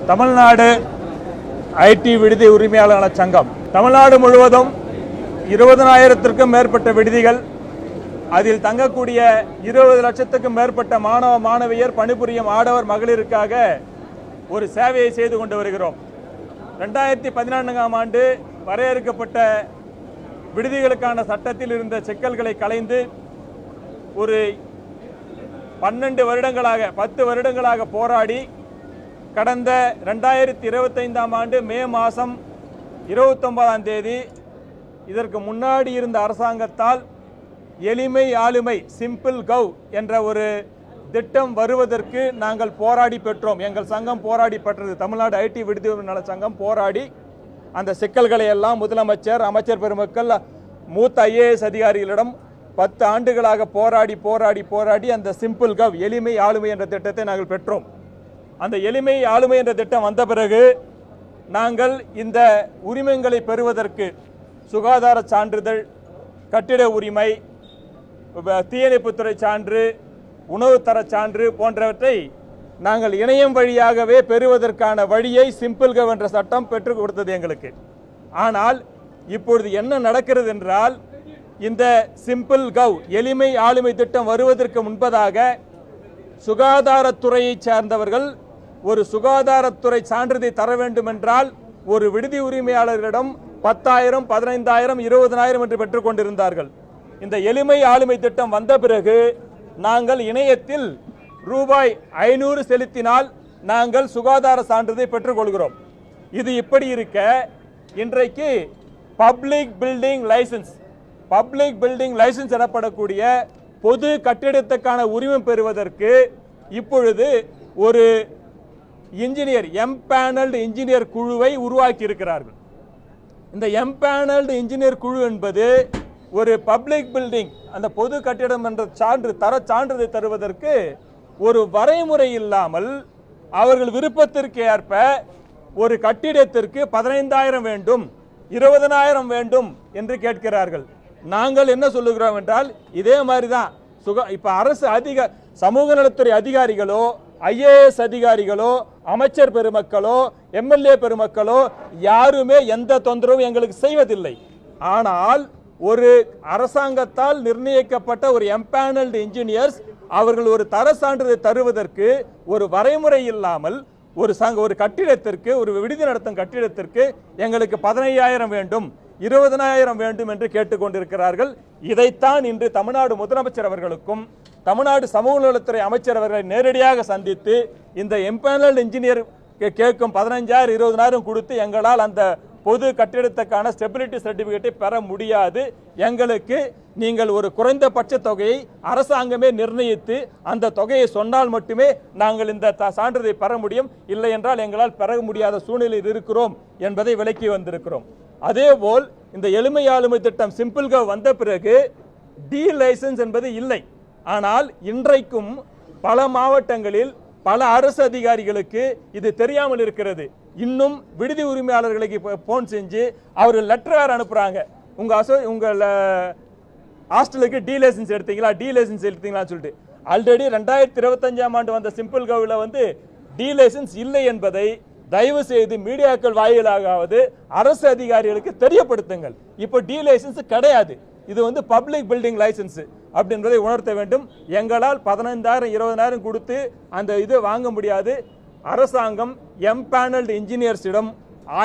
Tamil Nadu ID விடுதி உரிமையாளர்கள் சங்கம் தமிழ்நாடு முழுவதும் 20,000க்கும் மேற்பட்ட விடுதிகள், அதில் தங்கக்கூடிய 20 லட்சத்துக்கும் மேற்பட்ட மாணவ மாணவியர் பணிபுரியும் ஆடவர் மகளிருக்காக ஒரு சேவையை செய்து கொண்டு வருகிறோம். 2014ஆம் ஆண்டு வரையறுக்கப்பட்ட விடுதிகளுக்கான சட்டத்தில் இருந்த சிக்கல்களை களைந்து ஒரு 12 வருடங்களாக 10 வருடங்களாக போராடி கடந்த 2025ஆம் ஆண்டு மே மாதம் 29ஆம் தேதி இதற்கு முன்னாடி இருந்த அரசாங்கத்தால் எளிமை ஆளுமை சிம்பிள் கவ் என்ற ஒரு திட்டம் வருவதற்கு நாங்கள் போராடி பெற்றோம். எங்கள் சங்கம் போராடி பெற்றது. தமிழ்நாடு ஐடி விடுதி நல சங்கம் போராடி அந்த சிக்கல்களை எல்லாம் முதலமைச்சர், அமைச்சர் பெருமக்கள், மூத்த ஐஏஎஸ் அதிகாரிகளிடம் 10 ஆண்டுகளாக போராடி போராடி போராடி அந்த சிம்பிள் கவ் எளிமை ஆளுமை என்ற திட்டத்தை நாங்கள் பெற்றோம். அந்த எளிமை ஆளுமை என்ற திட்டம் வந்த பிறகு நாங்கள் இந்த உரிமங்களை பெறுவதற்கு சுகாதார சான்றிதழ், கட்டிட உரிமை, தீயணைப்புத்துறை சான்று, உணவு தர சான்று போன்றவற்றை நாங்கள் இணையம் வழியாகவே பெறுவதற்கான வழியை சிம்பிள் கவ் என்ற சட்டம் பெற்றுக் கொடுத்தது எங்களுக்கு. ஆனால் இப்பொழுது என்ன நடக்கிறது என்றால், இந்த சிம்பிள் கவ் எளிமை ஆளுமை திட்டம் வருவதற்கு முன்பதாக சுகாதாரத்துறையை சார்ந்தவர்கள் ஒரு சுகாதாரத்துறை சான்றிதழை தர வேண்டும் என்றால் ஒரு விடுதி உரிமையாளர்களிடம் 10,000, 15,000, 20,000 என்று பெற்றுக் கொண்டிருந்தார்கள். இந்த எளிமை ஆளுமை திட்டம் வந்த பிறகு நாங்கள் இணையத்தில் ரூபாய் 500 செலுத்தினால் நாங்கள் சுகாதார சான்றிதழை பெற்றுக்கொள்கிறோம். இது இப்படி இருக்க, இன்றைக்கு பப்ளிக் பில்டிங் லைசன்ஸ் எனப்படக்கூடிய பொது கட்டிடத்துக்கான உரிமம் பெறுவதற்கு இப்பொழுது ஒரு இன்ஜினியர் எம்பேனல்டு இன்ஜினியர் குழுவை உருவாக்கி இருக்கிறார்கள். இந்த எம்பேனல்டு இன்ஜினியர் குழு என்பது ஒரு பப்ளிக் பில்டிங், அந்த பொது கட்டிடம் என்ற சான்றிதழை தருவதற்கு ஒரு வரைமுறை இல்லாமல் அவர்கள் விருப்பத்திற்கு ஏற்ப ஒரு கட்டிடத்திற்கு 15,000 வேண்டும், 20,000 வேண்டும் என்று கேட்கிறார்கள். நாங்கள் என்ன சொல்லுகிறோம் என்றால், இதே மாதிரி தான் இப்ப அரசு சமூக நலத்துறை அதிகாரிகளோ, ஐஏஎஸ் அதிகாரிகளோ, அமைச்சர் பெருமக்களோ, எம்எல்ஏ பெருமக்களோ யாருமே எந்த தொந்தரவும் எங்களுக்கு செய்வதில்லை. ஆனால் ஒரு அரசாங்கத்தால் நிர்ணயிக்கப்பட்ட ஒரு எம்பேனல்டு இன்ஜினியர்ஸ் அவர்கள் ஒரு தர சான்றிதழை தருவதற்கு ஒரு வரைமுறை இல்லாமல் ஒரு கட்டிடத்திற்கு, ஒரு விடுதி நடத்தும் கட்டிடத்திற்கு எங்களுக்கு 15,000 வேண்டும், 20,000 வேண்டும் என்று கேட்டுக்கொண்டிருக்கிறார்கள். இதைத்தான் இன்று தமிழ்நாடு முதலமைச்சர் அவர்களுக்கும் தமிழ்நாடு சமூக நலத்துறை அமைச்சர் அவர்களை நேரடியாக சந்தித்து இந்த எம்பேனல் இன்ஜினியர் கேட்கும் 15,000, 20,000 கொடுத்து எங்களால் அந்த பொது கட்டிடத்துக்கான ஸ்டெபிலிட்டி சர்டிபிகேட்டை பெற முடியாது, எங்களுக்கு நீங்கள் ஒரு குறைந்தபட்ச தொகையை அரசாங்கமே நிர்ணயித்து அந்த தொகையை சொன்னால் மட்டுமே நாங்கள் இந்த சான்றிதழை பெற முடியும், இல்லை என்றால் எங்களால் பெற முடியாத சூழ்நிலையில் இருக்கிறோம் என்பதை விளக்கி வந்திருக்கிறோம். அதேபோல் இந்த எளிமை ஆளுமை திட்டம் சிம்பிள் கவ் வந்த பிறகு டி லைசன்ஸ் என்பது இல்லை. ஆனால் இன்றைக்கும் பல மாவட்டங்களில் பல அரசு அதிகாரிகளுக்கு இது தெரியாமல் இருக்கிறது. இன்னும் விடுதி உரிமையாளர்களுக்கு போன் செஞ்சு அவர்கள் லெட்டர் வேறு அனுப்புகிறாங்க, உங்கள் ஹாஸ்டலுக்கு டி லைசன்ஸ் எடுத்தீங்களான்னு சொல்லிட்டு. ஆல்ரெடி 2025ஆம் ஆண்டு வந்த சிம்பிள் கவ்வில் டி லைசன்ஸ் இல்லை என்பதை தயவு செய்து மீடியாக்கள் வாயிலாவது அரசு அதிகாரிகளுக்கு தெரியப்படுத்துங்கள். இப்போ டி லைசன்ஸ் கிடையாது, இது பப்ளிக் பில்டிங் லைசன்ஸ் அப்படின்றதை உணர்த்த வேண்டும். எங்களால் 15,000, 20,000 கொடுத்து அந்த இது வாங்க முடியாது. அரசாங்கம் எம்பேனல்டு இன்ஜினியர்ஸிடம்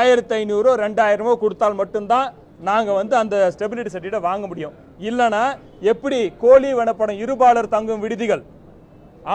1,500, 2,000 கொடுத்தால் மட்டும்தான் நாங்கள் அந்த ஸ்டெபிலிட்டி சர்டிஃபிகேட் வாங்க முடியும். இல்லைனா எப்படி கோழி வனப்படம் இருபாலர் தங்கும் விடுதிகள்,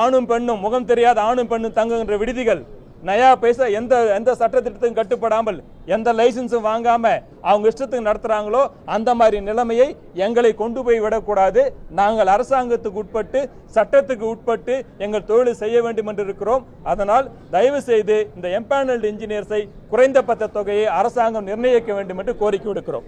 ஆணும் பெண்ணும் முகம் தெரியாத ஆணும் பெண்ணும் தங்குகின்ற விடுதிகள், நயா பைசா எந்த சட்டத்திட்டத்துக்கும் கட்டுப்படாமல் எந்த லைசன்ஸும் வாங்காம அவங்க இஷ்டத்துக்கு நடத்துறாங்களோ அந்த மாதிரி நிலைமையை எங்களை கொண்டு போய் விடக்கூடாது. நாங்கள் அரசாங்கத்துக்கு உட்பட்டு, சட்டத்துக்கு உட்பட்டு எங்கள் தொழிலை செய்ய வேண்டும் என்று இருக்கிறோம். அதனால் தயவு செய்து இந்த எம்பேனல்டு இன்ஜினியர்ஸை குறைந்தபட்ச தொகையை அரசாங்கம் நிர்ணயிக்க வேண்டும் என்று கோரிக்கை விடுக்கிறோம்.